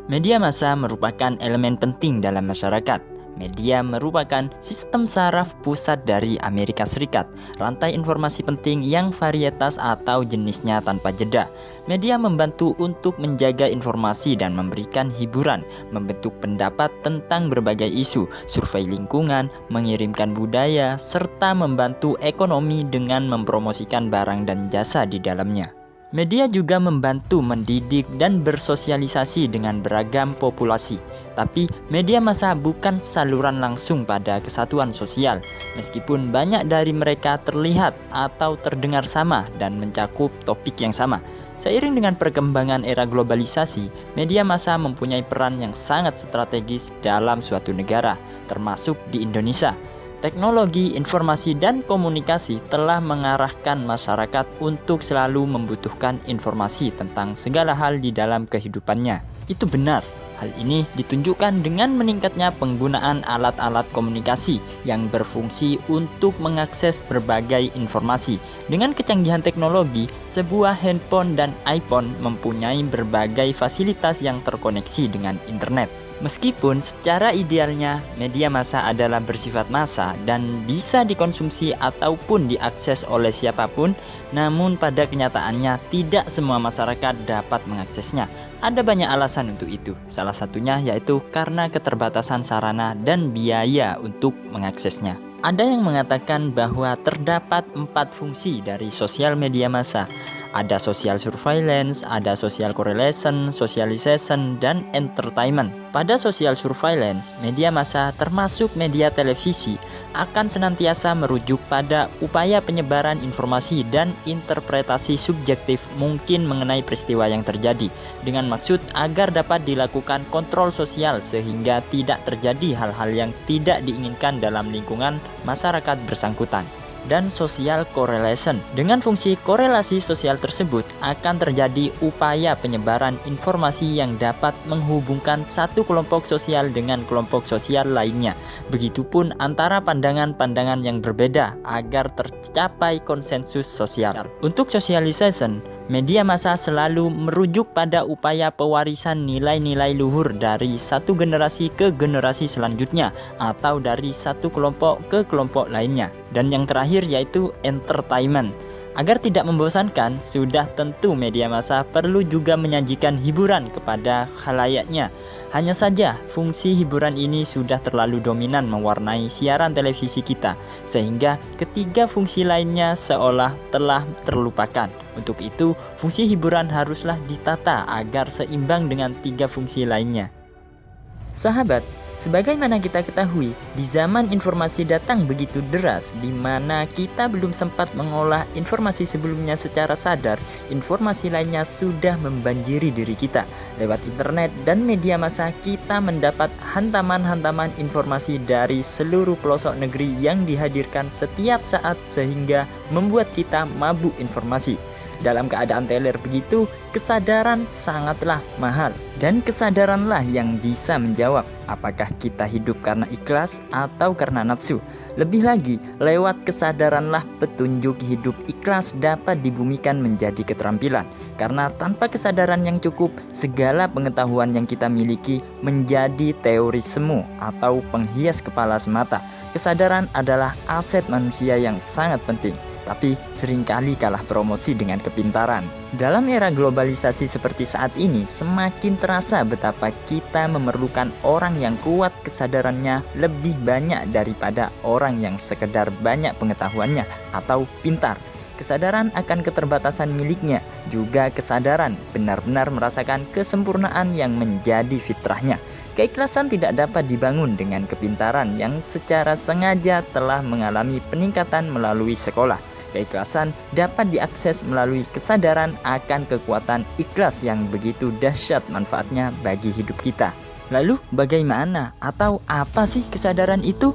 Media massa merupakan elemen penting dalam masyarakat. Media merupakan sistem saraf pusat dari Amerika Serikat, rantai informasi penting yang varietas atau jenisnya tanpa jeda. Media membantu untuk menjaga informasi dan memberikan hiburan, membentuk pendapat tentang berbagai isu, survei lingkungan, mengirimkan budaya, serta membantu ekonomi dengan mempromosikan barang dan jasa di dalamnya. Media juga membantu mendidik dan bersosialisasi dengan beragam populasi. Tapi media massa bukan saluran langsung pada kesatuan sosial, meskipun banyak dari mereka terlihat atau terdengar sama dan mencakup topik yang sama. Seiring dengan perkembangan era globalisasi, media massa mempunyai peran yang sangat strategis dalam suatu negara, termasuk di Indonesia. Teknologi, informasi, dan komunikasi telah mengarahkan masyarakat untuk selalu membutuhkan informasi tentang segala hal di dalam kehidupannya. Itu benar. Hal ini ditunjukkan dengan meningkatnya penggunaan alat-alat komunikasi yang berfungsi untuk mengakses berbagai informasi. Dengan kecanggihan teknologi, sebuah handphone dan iPhone mempunyai berbagai fasilitas yang terkoneksi dengan internet. Meskipun secara idealnya media massa adalah bersifat massa dan bisa dikonsumsi ataupun diakses oleh siapapun, namun pada kenyataannya tidak semua masyarakat dapat mengaksesnya. Ada banyak alasan untuk itu. Salah satunya yaitu karena keterbatasan sarana dan biaya untuk mengaksesnya. Ada yang mengatakan bahwa terdapat 4 fungsi dari sosial media massa. Ada social surveillance, ada social correlation, socialization, dan entertainment. Pada social surveillance, media massa termasuk media televisi akan senantiasa merujuk pada upaya penyebaran informasi dan interpretasi subjektif mungkin mengenai peristiwa yang terjadi, dengan maksud agar dapat dilakukan kontrol sosial sehingga tidak terjadi hal-hal yang tidak diinginkan dalam lingkungan masyarakat bersangkutan. Dan social correlation. Dengan fungsi korelasi sosial tersebut akan terjadi upaya penyebaran informasi yang dapat menghubungkan satu kelompok sosial dengan kelompok sosial lainnya. Begitupun antara pandangan-pandangan yang berbeda agar tercapai konsensus sosial. Untuk socialization, media massa selalu merujuk pada upaya pewarisan nilai-nilai luhur dari satu generasi ke generasi selanjutnya atau dari satu kelompok ke kelompok lainnya. Dan yang terakhir yaitu entertainment. Agar tidak membosankan, sudah tentu media massa perlu juga menyajikan hiburan kepada khalayaknya. Hanya saja, fungsi hiburan ini sudah terlalu dominan mewarnai siaran televisi kita, sehingga ketiga fungsi lainnya seolah telah terlupakan. Untuk itu, fungsi hiburan haruslah ditata agar seimbang dengan 3 fungsi lainnya. Sahabat, sebagaimana kita ketahui, di zaman informasi datang begitu deras, di mana kita belum sempat mengolah informasi sebelumnya secara sadar, informasi lainnya sudah membanjiri diri kita. Lewat internet dan media massa, kita mendapat hantaman-hantaman informasi dari seluruh pelosok negeri yang dihadirkan setiap saat sehingga membuat kita mabuk informasi. Dalam keadaan teler begitu, kesadaran sangatlah mahal. Dan kesadaranlah yang bisa menjawab apakah kita hidup karena ikhlas atau karena nafsu. Lebih lagi, lewat kesadaranlah petunjuk hidup ikhlas dapat dibumikan menjadi keterampilan. Karena tanpa kesadaran yang cukup, segala pengetahuan yang kita miliki menjadi teori semu atau penghias kepala semata. Kesadaran adalah aset manusia yang sangat penting, tapi seringkali kalah promosi dengan kepintaran. Dalam era globalisasi seperti saat ini, semakin terasa betapa kita memerlukan orang yang kuat kesadarannya lebih banyak daripada orang yang sekedar banyak pengetahuannya atau pintar. Kesadaran akan keterbatasan miliknya, juga kesadaran benar-benar merasakan kesempurnaan yang menjadi fitrahnya. Keikhlasan tidak dapat dibangun dengan kepintaran yang secara sengaja telah mengalami peningkatan melalui sekolah. Keikhlasan dapat diakses melalui kesadaran akan kekuatan ikhlas yang begitu dahsyat manfaatnya bagi hidup kita. Lalu bagaimana atau apa sih kesadaran itu?